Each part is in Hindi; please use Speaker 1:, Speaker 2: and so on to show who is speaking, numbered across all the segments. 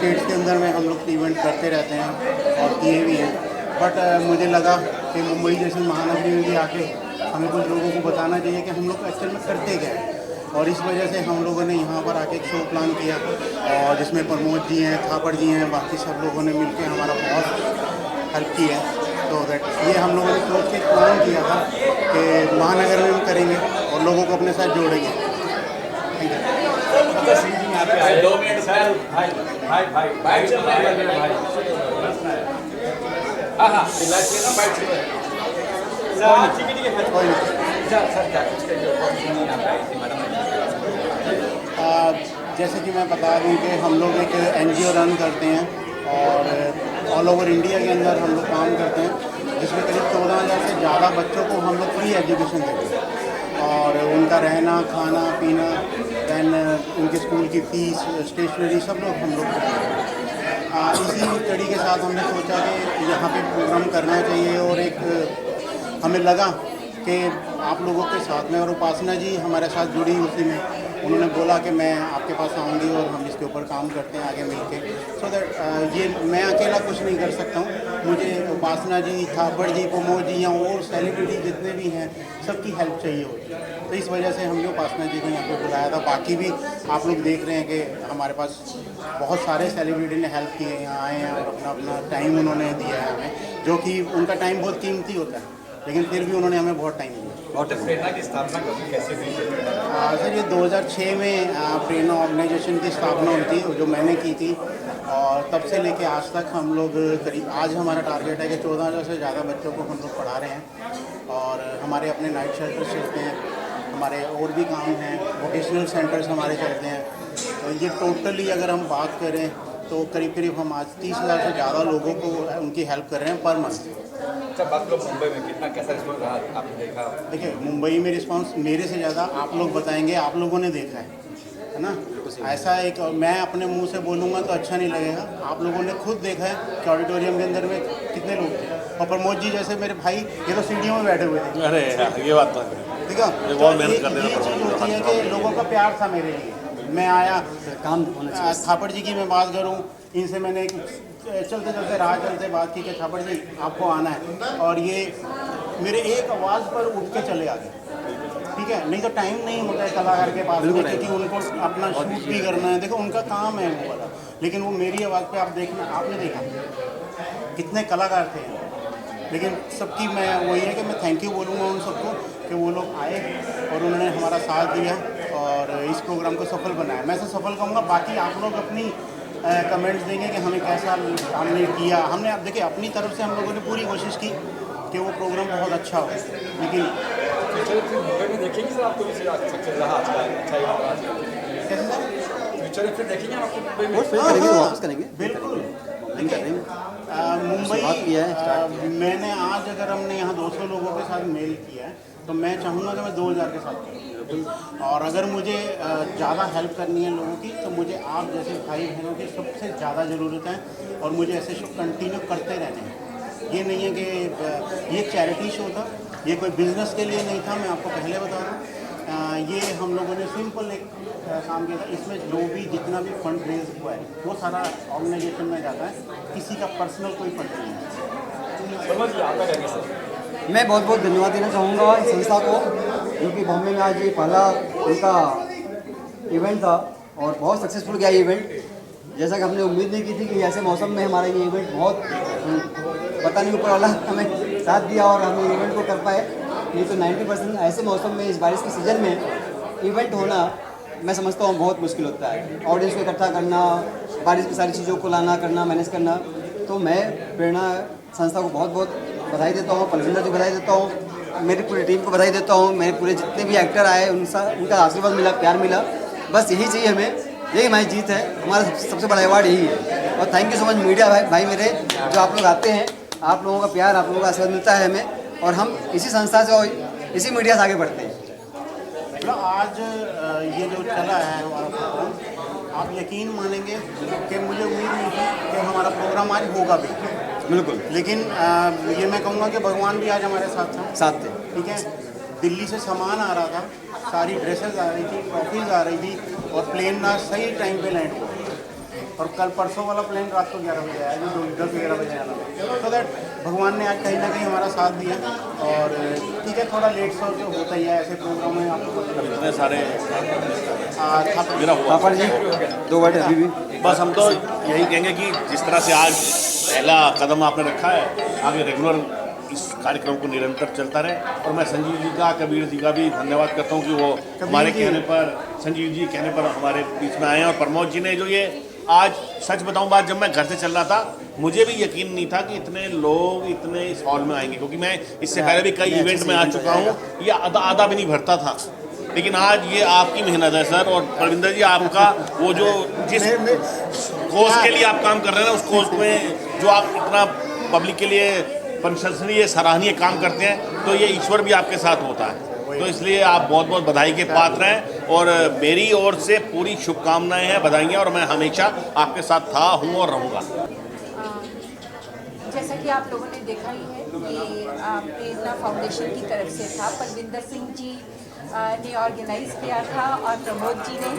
Speaker 1: स्टेट्स के अंदर में हम लोग इवेंट करते रहते हैं और किए भी हैं, बट मुझे लगा कि मुंबई जैसी महानगरी में भी आके हमें कुछ लोगों को बताना चाहिए कि हम लोग एक्चुअल में करते क्या है। और इस वजह से हम लोगों ने यहाँ पर आके एक शो प्लान किया और जिसमें प्रमोद जी हैं, थापड़ जी हैं, बाकी सब लोगों ने मिलकर हमारा बहुत हेल्प की है। तो दैट ये हम लोगों ने सोच के प्लान किया था कि महानगर में हम करेंगे और लोगों को अपने साथ जोड़ेंगे। Thank you.
Speaker 2: 2 minute sir. भाई चल रहा है भाई। हाँ चिल्लाइए ना, भाई चिल्लाइए। सर ठीक है
Speaker 1: कोई नहीं।
Speaker 2: सर क्या कुछ कहिए, आप आई थी मैडम।
Speaker 1: जैसे कि मैं बता दूं कि हम लोग एक NGO रन करते हैं और ऑल ओवर इंडिया के अंदर हम लोग काम करते हैं, जिसमें करीब 14,000 से ज़्यादा बच्चों को हम लोग फ्री एजुकेशन देते हैं और उनका रहना खाना पीना, दैन उनके स्कूल की फ़ीस, स्टेशनरी सब लोग हम लोग करते हैं। इसी कड़ी के साथ हमने सोचा कि यहाँ पे प्रोग्राम करना चाहिए और एक हमें लगा कि आप लोगों के साथ में, और उपासना जी हमारे साथ जुड़ी उसी में, उन्होंने बोला कि मैं आपके पास आऊँगी और हम इसके ऊपर काम करते हैं आगे मिलके। सो दैट ये मैं अकेला कुछ नहीं कर सकता हूँ, मुझे उपासना जी, थापड़ जी, प्रमोद जी या और सेलिब्रिटी जितने भी हैं सबकी हेल्प चाहिए होती है। तो इस वजह से हमने उपासना जी को यहाँ पे बुलाया था। बाकी भी आप लोग देख रहे हैं कि हमारे पास बहुत सारे सेलिब्रिटी ने हेल्प की है, यहाँ आए हैं और अपना अपना टाइम उन्होंने दिया है हमें, जो कि उनका टाइम बहुत कीमती होता है, लेकिन फिर भी उन्होंने हमें बहुत टाइम दिया।
Speaker 2: बहुत प्रेरणा की स्थापना कभी कैसे हुई?
Speaker 1: सर ये 2006 में प्रेरणा ऑर्गेनाइजेशन की स्थापना हुई थी, जो मैंने की थी, और तब से लेके आज तक हम लोग करीब, आज हमारा टारगेट है कि 14,000 से ज़्यादा बच्चों को हम लोग पढ़ा रहे हैं और हमारे अपने नाइट शेल्टर्स चलते हैं, हमारे और भी काम हैं, वोकेशनल सेंटर्स हमारे चलते हैं। तो ये टोटली अगर हम बात करें तो करीब करीब हम आज 30,000 से ज़्यादा लोगों को उनकी हेल्प कर रहे हैं पर मंथ।
Speaker 2: अच्छा, बात करो मुंबई में कितना कैसा रिस्पॉन्स रहा आपने देखा?
Speaker 1: देखिए मुंबई में रिस्पांस मेरे से ज़्यादा आप लोग बताएंगे, आप लोगों ने देखा है ना। ऐसा एक मैं अपने मुंह से बोलूँगा तो अच्छा नहीं लगेगा, आप लोगों ने खुद देखा है कि ऑडिटोरियम के अंदर में कितने लोग थे, और प्रमोद जी जैसे मेरे भाई ये तो सीढ़ियों में बैठे हुए थे।
Speaker 3: अरे ये बात तो है,
Speaker 1: ठीक है,
Speaker 3: बहुत मेहनत करते
Speaker 1: ये चीज़ होती है कि लोगों का प्यार था मेरे लिए। मैं आया काम, थापड़ जी की मैं बात करूँ, इनसे मैंने चलते चलते राह चलते बात की कि थापड़ जी आपको आना है, और ये मेरे एक आवाज़ पर उठ के चले आ गए। ठीक है, नहीं तो टाइम नहीं होता है कलाकार के पास में, क्योंकि उनको अपना शूट भी करना है, देखो उनका काम है वो वाला, लेकिन वो मेरी आवाज़ पे आप देखना, आपने देखा कितने कलाकार थे, लेकिन सबकी मैं वही है कि मैं थैंक यू बोलूँगा उन सबको कि वो लोग आए और उन्होंने हमारा साथ दिया और इस प्रोग्राम को सफल बनाया। मैं से सफल कहूँगा, बाकी आप लोग अपनी कमेंट्स देंगे कि हमें कैसा हमने किया। हमने अब देखिए अपनी तरफ से हम लोगों ने पूरी कोशिश की कि वो प्रोग्राम बहुत अच्छा हो, लेकिन
Speaker 2: फ्यूचर में देखेंगे सर आपको भी सक्सेस रहा आज का, अच्छा ही होगा आज का।
Speaker 1: कैसे सर
Speaker 2: फ्यूचर में फिर देखेंगे आपको मुंबई में?
Speaker 1: वापस करेंगे बिल्कुल। मुंबई मैंने आज अगर हमने यहाँ 200 लोगों के साथ मेल किया है तो मैं चाहूँगा कि मैं 2000 के साथ करूँ, और अगर मुझे ज़्यादा हेल्प करनी है लोगों की तो मुझे आप जैसे भाई बहनों की सबसे ज़्यादा ज़रूरत है, और मुझे ऐसे शो कंटिन्यू करते रहने हैं। ये नहीं है कि ये चैरिटी शो था, ये कोई बिज़नेस के लिए नहीं था, मैं आपको पहले बता रहा हूँ। ये हम लोगों ने सिंपल एक काम किया था, इसमें जो भी जितना भी फंड रेज हुआ है वो सारा ऑर्गेनाइजेशन में जाता है, किसी का पर्सनल कोई फंड नहीं है।
Speaker 2: समझ आता रहेंगे सर।
Speaker 4: मैं बहुत बहुत धन्यवाद देना चाहूँगा इस संस्था को, जो कि बॉम्बे में आज ये पहला उनका इवेंट था और बहुत सक्सेसफुल गया इवेंट। जैसा कि हमने उम्मीद नहीं की थी कि ऐसे मौसम में हमारा ये इवेंट बहुत पता नहीं ऊपर वाला हमें साथ दिया और हम इवेंट को कर पाए। नहीं तो 90% ऐसे मौसम में, इस बारिश के सीज़न में इवेंट होना मैं समझता हूँ बहुत मुश्किल होता है। ऑडियंस को इकट्ठा करना, बारिश की सारी चीज़ों को लाना करना, मैनेज करना। तो मैं प्रेरणा संस्था को बहुत बहुत बधाई देता हूँ, पलविंदर जी को बधाई देता हूँ, मेरी पूरी टीम को बधाई देता हूँ, मेरे पूरे जितने भी एक्टर आए उनका आशीर्वाद मिला, प्यार मिला। बस यही चाहिए हमें, यही हमारी जीत है, हमारा सबसे बड़ा अवार्ड यही है। और thank you so much media भाई मेरे, जो आप लोग आते हैं, आप लोगों का प्यार, आप लोगों का आशीर्वाद मिलता है हमें, और हम इसी संस्था से और इसी मीडिया से आगे बढ़ते हैं।
Speaker 1: मतलब आज ये जो चला है हमारा प्रोग्राम, आप यकीन मानेंगे कि मुझे उम्मीद नहीं थी कि हमारा प्रोग्राम आज होगा भी।
Speaker 4: बिल्कुल,
Speaker 1: लेकिन ये मैं कहूँगा कि भगवान भी आज हमारे साथ
Speaker 4: थे।
Speaker 1: ठीक है, दिल्ली से सामान आ रहा था, सारी ड्रेसेस आ रही थी, ट्रॉफीज़ आ रही थी, और प्लेन ना सही टाइम पे लैंड हुआ। और कल परसों वाला प्लान रात को 11 बजे आया, जो 10-11 बजे आना है। तो दैट भगवान ने आज कहीं ना कहीं हमारा साथ दिया। और ठीक है, थोड़ा लेट सो जो होता ही है ऐसे प्रोग्राम में, आपको पता चलता
Speaker 3: इतने सारे
Speaker 1: है।
Speaker 3: मेरा हुआ
Speaker 4: पापा जी 2 वर्ड अभी भी।
Speaker 3: बस हम तो यही कहेंगे कि जिस तरह से आज पहला कदम आपने रखा है, आगे रेगुलर इस कार्यक्रम को निरंतर चलता रहे। और मैं संजीव जी का, कबीर जी का भी धन्यवाद करता हूँ कि वो हमारे कहने पर, संजीव जी कहने पर हमारे बीच में आए हैं। और प्रमोद जी ने जो ये आज, सच बताऊं बात, जब मैं घर से चल रहा था मुझे भी यकीन नहीं था कि इतने लोग इतने इस हॉल में आएंगे, क्योंकि मैं इससे पहले भी कई इवेंट में आ चुका हूँ, ये आधा भी नहीं भरता था। लेकिन आज ये आपकी मेहनत है सर। और परविंदर जी, आपका वो जो जिस कोर्स के लिए आप काम कर रहे हैं ना, उस कोर्स में जो आप इतना पब्लिक के लिए प्रशंसनीय सराहनीय काम करते हैं, तो ये ईश्वर भी आपके साथ होता है। तो इसलिए आप बहुत बहुत बधाई के पात्र हैं। और मेरी ओर से पूरी शुभकामनाएं हैं, बधाइयाँ। और मैं हमेशा आपके साथ था, हूँ और रहूँगा।
Speaker 5: जैसा कि आप लोगों ने देखा ही है कि प्रेरणा फाउंडेशन की तरफ से था, परविंदर सिंह जी ने ऑर्गेनाइज किया था और प्रमोद जी ने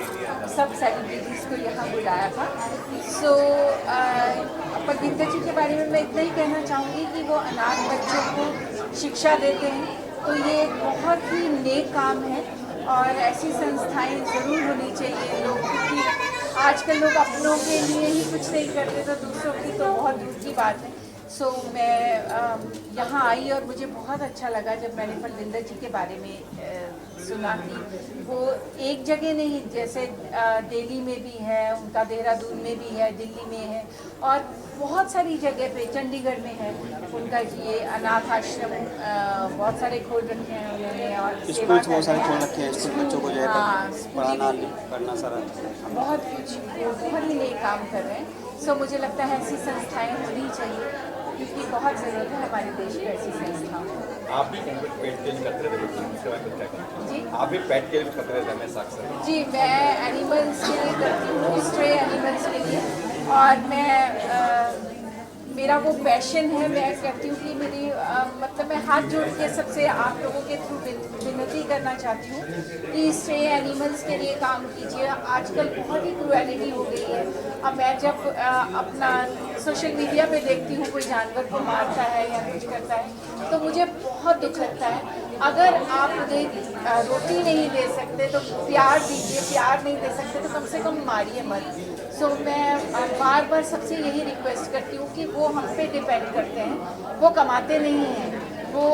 Speaker 5: सब सेलिब्रिटीज़ को यहाँ बुलाया था। सो परविंदर जी के बारे में मैं इतना ही कहना चाहूँगी कि वो अनाथ बच्चों को शिक्षा देते हैं, तो ये एक बहुत ही नेक काम है। और ऐसी संस्थाएं ज़रूर होनी चाहिए लोग, क्योंकि आजकल लोग अपनों के लिए ही कुछ नहीं करते, तो दूसरों की तो बहुत दूर की बात है। सो मैं यहाँ आई और मुझे बहुत अच्छा लगा जब मैंने परविंदर जी के बारे में सुना कि वो एक जगह नहीं, जैसे दिल्ली में भी है उनका, देहरादून में भी है, दिल्ली में है, और बहुत सारी जगह पे, चंडीगढ़ में है उनका ये अनाथ आश्रम बहुत सारे खोल रखे हैं उन्होंने। और
Speaker 4: स्कूल बहुत सारे खोल रखे हैं, स्कूल बच्चों को जो है पढ़ाना करना सारा
Speaker 5: बहुत कुछ, बहुत ही नए काम कर रहे हैं। सो मुझे लगता है ऐसी संस्थाएं होनी चाहिए, क्योंकि बहुत ज़रूरत है हमारे देश में ऐसी संस्थाओं।
Speaker 2: आप भी पेट के लिए करते रहते
Speaker 5: जी,
Speaker 2: आप भी पेट के लिए करते रहते हैं हमेशा अक्सर?
Speaker 5: जी, मैं एनिमल्स के लिए करती हूँ, स्ट्रे एनिमल्स के लिए। और मैं मेरा वो पैशन है, मैं कहती हूँ कि मेरी मतलब मैं हाथ जोड़ के सबसे आप लोगों के थ्रू विनती करना चाहती हूँ कि स्ट्रे एनिमल्स के लिए काम कीजिए। आजकल बहुत ही क्रूएलिटी हो गई है। अब मैं जब अपना सोशल मीडिया पे देखती हूँ कोई जानवर को मारता है या कुछ करता है, तो मुझे बहुत दुख लगता है। अगर आप उन्हें रोटी नहीं दे सकते तो प्यार दीजिए, प्यार नहीं दे सकते तो कम से कम मारिए मत। सो मैं बार बार सबसे यही रिक्वेस्ट करती हूँ कि वो हम पे डिपेंड करते हैं, वो कमाते नहीं हैं, वो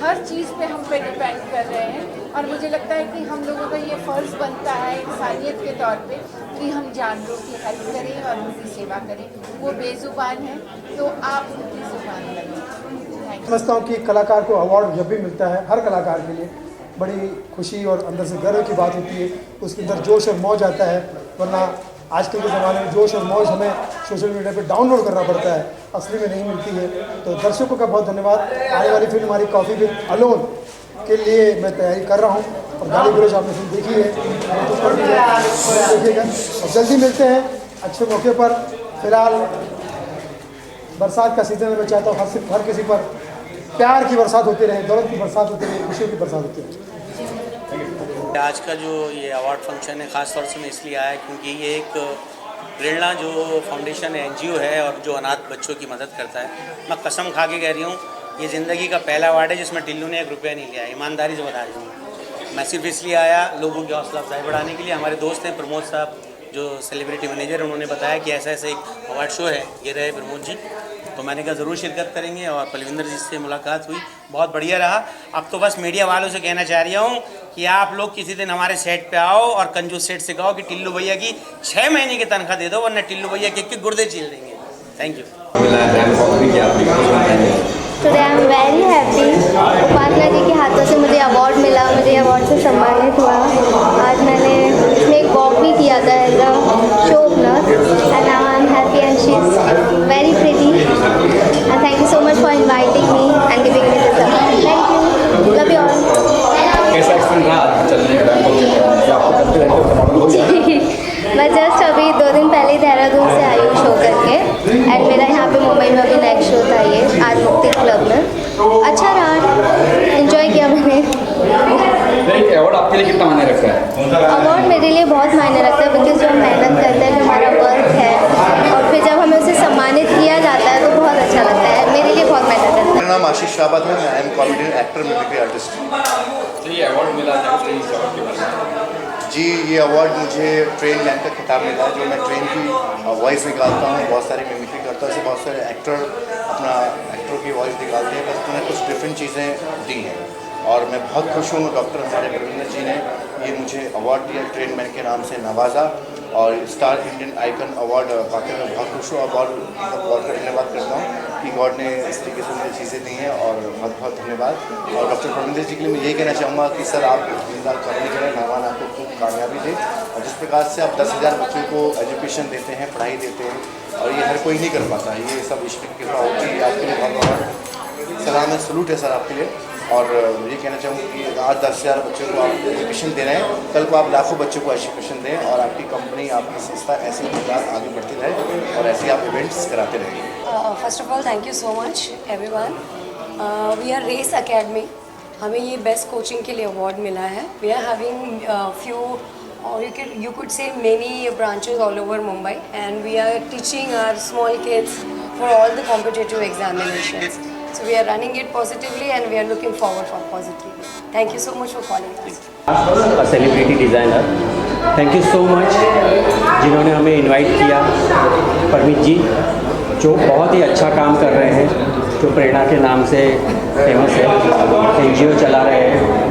Speaker 5: हर चीज़ पे हम पे डिपेंड कर रहे हैं। और मुझे लगता है कि हम लोगों का ये फ़र्ज़ बनता है इंसानियत के तौर पे कि हम जानवरों की हेल्प करें और उनकी सेवा करें। वो बेज़ुबान हैं, तो आप उनकी ज़ुबान बनें।
Speaker 6: समझता हूँ कि कलाकार को अवार्ड जब भी मिलता है, हर कलाकार के लिए बड़ी खुशी और अंदर से गर्व की बात होती है, उसके अंदर जोश और मौज आता है। वरना आजकल के ज़माने में जोश और मौज हमें सोशल मीडिया पे डाउनलोड करना पड़ता है, असली में नहीं मिलती है। तो दर्शकों का बहुत धन्यवाद। आने वाली फिल्म हमारी कॉफ़ी विद अलोन के लिए मैं तैयारी कर रहा हूँ, और गाली गलौज आपने फिल्म देखी है, देखिएगा। और जल्दी मिलते हैं अच्छे मौके पर। फिलहाल बरसात का सीज़न है, मैं चाहता हूँ हर किसी पर प्यार की बरसात होती रहे, दौलत की बरसात होती रहे, खुशियों की बरसात होती रहे।
Speaker 7: आज का जो ये अवार्ड फंक्शन है, ख़ास तौर से मैं इसलिए आया क्योंकि ये एक प्रेरणा जो फाउंडेशन है, एनजीओ है, और जो अनाथ बच्चों की मदद करता है। मैं कसम खा के कह रही हूँ, ये ज़िंदगी का पहला अवार्ड है जिसमें टिल्लू ने 1 रुपया नहीं लिया, ईमानदारी से बता रही हूँ। मैं सिर्फ इसलिए आया लोगों की हौसला अफजाई बढ़ाने के लिए। हमारे दोस्त हैं प्रमोद साहब, जो सेलिब्रिटी मैनेजर, उन्होंने बताया कि ऐसा ऐसा एक अवार्ड शो है, ये रहे प्रमोद जी, तो मैंने कहा ज़रूर शिरकत करेंगे। और परविंदर जी से मुलाकात हुई, बहुत बढ़िया रहा। अब तो बस मीडिया वालों से कहना चाह रही हूँ कि आप लोग किसी दिन हमारे सेट पे आओ और कंजूस सेट से कहो कि टिल्लू भैया की 6 महीने की तनख्वाह दे दो, वरना टिल्लू भैया के गुर्दे छील देंगे। Thank you.
Speaker 8: Today I am very happy. Upasana ji के हाथों से मुझे अवार्ड मिला, मुझे अवार्ड से सम्मानित हुआ। आज मैंने इसमें एक वॉक भी किया था as a show opener, and now I am happy and she is very pretty, and thank you so much for inviting me and giving me this award. Thank you, love you all.
Speaker 2: कैसा एक्सपीरियंस रहा चलने का? आपको करते रहते हो?
Speaker 8: मैं जस्ट अभी 2 दिन पहले देहरादून से आई हूँ शो करके, एंड मेरा यहाँ पे मुंबई में अभी नेक्स्ट शो था, ये आज मुक्ति क्लब में। अच्छा रहा, एंजॉय किया मैंने।
Speaker 2: अवार्ड आपके लिए कितना मायने रखता है?
Speaker 8: अवार्ड मेरे लिए बहुत मायने रखता है, बिकॉज जो हम मेहनत करते हैं, जो हमारा वर्क
Speaker 9: शाबाद है, I am comedian actor mimicry artist.
Speaker 2: तो ये अवार्ड मिला है उसके अवार्ड के बारे में।
Speaker 9: जी, ये अवार्ड मुझे ट्रेन मैन का खिताब मिला है, जो मैं ट्रेन की वॉइस निकालता हूँ, बहुत सारी मिमिक्री करता हूँ। ऐसे बहुत सारे एक्टर अपना एक्टर की वॉइस निकालते हैं, बस उन्हें कुछ डिफरेंट चीज़ें दी हैं और मैं बहुत खुश हूँ। डॉक्टर हमारे परविंदर जी ने ये मुझे अवार्ड दिया, ट्रेन मैन के नाम से नवाजा और स्टार इंडियन आइकन अवार्ड पाकर मैं बहुत खुश हूँ और गॉड का धन्यवाद करता हूँ कि गॉड ने इस तरीके से मुझे चीज़ें दी हैं और बहुत बहुत धन्यवाद। और डॉक्टर परविंदर जी के लिए मैं यही कहना चाहूँगा कि सर आप जिंदा करने के लिए भगवान आपको खूब कामयाबी दे और जिस प्रकार से आप 10,000 बच्चों को एजुकेशन देते हैं, पढ़ाई देते हैं और ये हर कोई नहीं कर पाता, ये सब ईश्वर की कृपा होती है। आपके लिए बहुत बहुत सलाम है, सलूट है सर आपके लिए। और ये कहना चाहूँगा कि आज 10,000 बच्चों को आप एजुकेशन दे रहे हैं, कल को आप लाखों बच्चों को एजुकेशन दें और आपकी कंपनी, आपकी संस्था ऐसे ही आगे बढ़ती रहे और ऐसे आप इवेंट्स कराते रहें।
Speaker 10: First of all thank you so much everyone. We are race academy, हमें ये बेस्ट कोचिंग के लिए अवार्ड मिला है। We are having few or you could say many branches all over Mumbai, and we are teaching our small kids for all the competitive examinations. So we are running it positively and we are looking forward for positively. Thank you so much for calling us.
Speaker 11: A celebrity designer. Thank you so much जिन्होंने हमें इनवाइट किया। परमित जी जो बहुत ही अच्छा काम कर रहे हैं, जो प्रेरणा के नाम से फेमस है, NGO चला रहे हैं।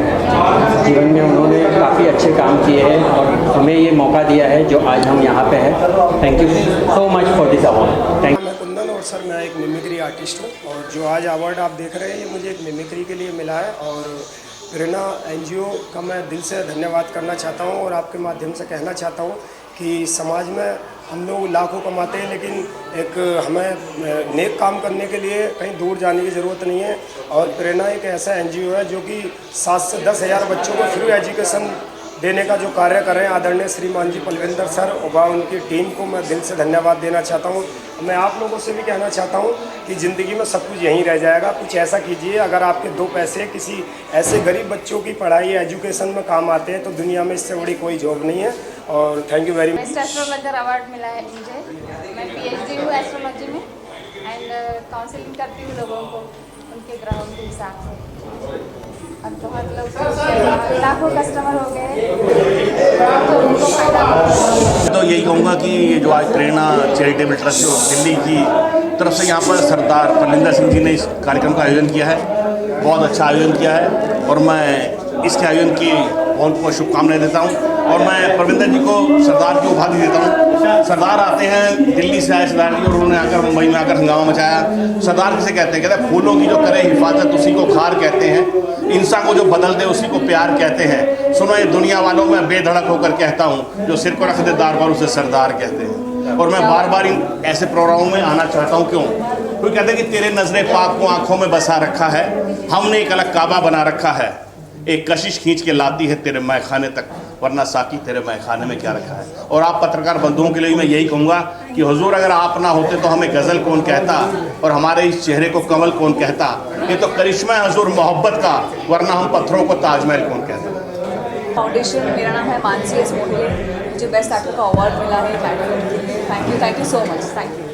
Speaker 11: जीवन में उन्होंने काफ़ी अच्छे काम किए हैं और हमें ये मौका दिया है जो आज हम यहाँ पे हैं। Thank you so much for this award. Thank you.
Speaker 6: मैं कुंदन और सर मैं एक मिमिक्री आर्टिस्ट हूँ और जो आज अवार्ड आप देख रहे हैं ये मुझे एक मिमिक्री के लिए मिला है और प्रेरणा NGO का मैं दिल से धन्यवाद करना चाहता हूँ और आपके माध्यम से कहना चाहता हूँ कि समाज में हम लोग लाखों कमाते हैं, लेकिन एक हमें नेक काम करने के लिए कहीं दूर जाने की ज़रूरत नहीं है। और प्रेरणा एक ऐसा NGO है जो कि 7 से 10,000 बच्चों को फ्री एजुकेशन देने का जो कार्य कर रहे हैं आदरणीय श्रीमान जी पलविंदर सर और उनकी टीम को मैं दिल से धन्यवाद देना चाहता हूँ। मैं आप लोगों से भी कहना चाहता हूँ कि ज़िंदगी में सब कुछ यहीं रह जाएगा, कुछ ऐसा कीजिए अगर आपके 2 पैसे किसी ऐसे गरीब बच्चों की पढ़ाई एजुकेशन में काम आते हैं तो दुनिया में इससे बड़ी कोई जॉब नहीं है। और thank you very much.
Speaker 5: Best astrologer award मिला है मुझे। मैं PhD हूँ एस्ट्रोलॉजी में एंड काउंसलिंग करती हूँ लोगों को उनके ग्रहों के हिसाब से। अब बहुत लोग लाखों कस्टमर हो गए तो उनको फायदा होगा।
Speaker 3: तो यही कहूँगा कि ये जो आज प्रेरणा चैरिटेबल ट्रस्ट जो दिल्ली की तरफ से यहाँ पर सरदार परविंदर सिंह जी ने इस कार्यक्रम का आयोजन किया है, बहुत अच्छा आयोजन किया है और मैं इसके आयोजन की बहुत बहुत शुभकामनाएं देता हूँ। और मैं परविंदर जी को सरदार की उपाधि देता हूँ। सरदार आते हैं, दिल्ली से आए सरदार जी और उन्होंने आकर मुंबई में आकर हंगामा मचाया। सरदार किसे कहते हैं? कहते हैं फूलों की जो करे हिफाजत उसी को खार कहते हैं, इंसान को जो बदल दे उसी को प्यार कहते हैं। सुनो ये दुनिया वालों में बेधड़क होकर कहता हूँ, जो सिर को रख दे दार पर उसे सरदार कहते हैं। और मैं बार बार इन ऐसे प्रोग्रामों में आना चाहता हूँ। क्यों? कोई कहते हैं कि तेरे नजरे पाक को आंखों में बसा रखा है, हमने एक अलग काबा बना रखा है, एक कशिश खींच के लाती है तेरे मैखाने तक, वरना साकी तेरे मैखाने में क्या रखा है। और आप पत्रकार बंधुओं के लिए मैं यही कहूँगा कि हुजूर अगर आप ना होते तो हमें गज़ल कौन कहता और हमारे इस चेहरे को कमल कौन कहता। ये तो करिश्मा है हुजूर मोहब्बत का, वरना हम पत्थरों को ताजमहल कौन कहता।
Speaker 12: फाउंडेशन, मेरा नाम है मानसी एस मोहिले, मुझे बेस्ट एक्टर का अवार्ड मिला है। Thank you so much. Thank you.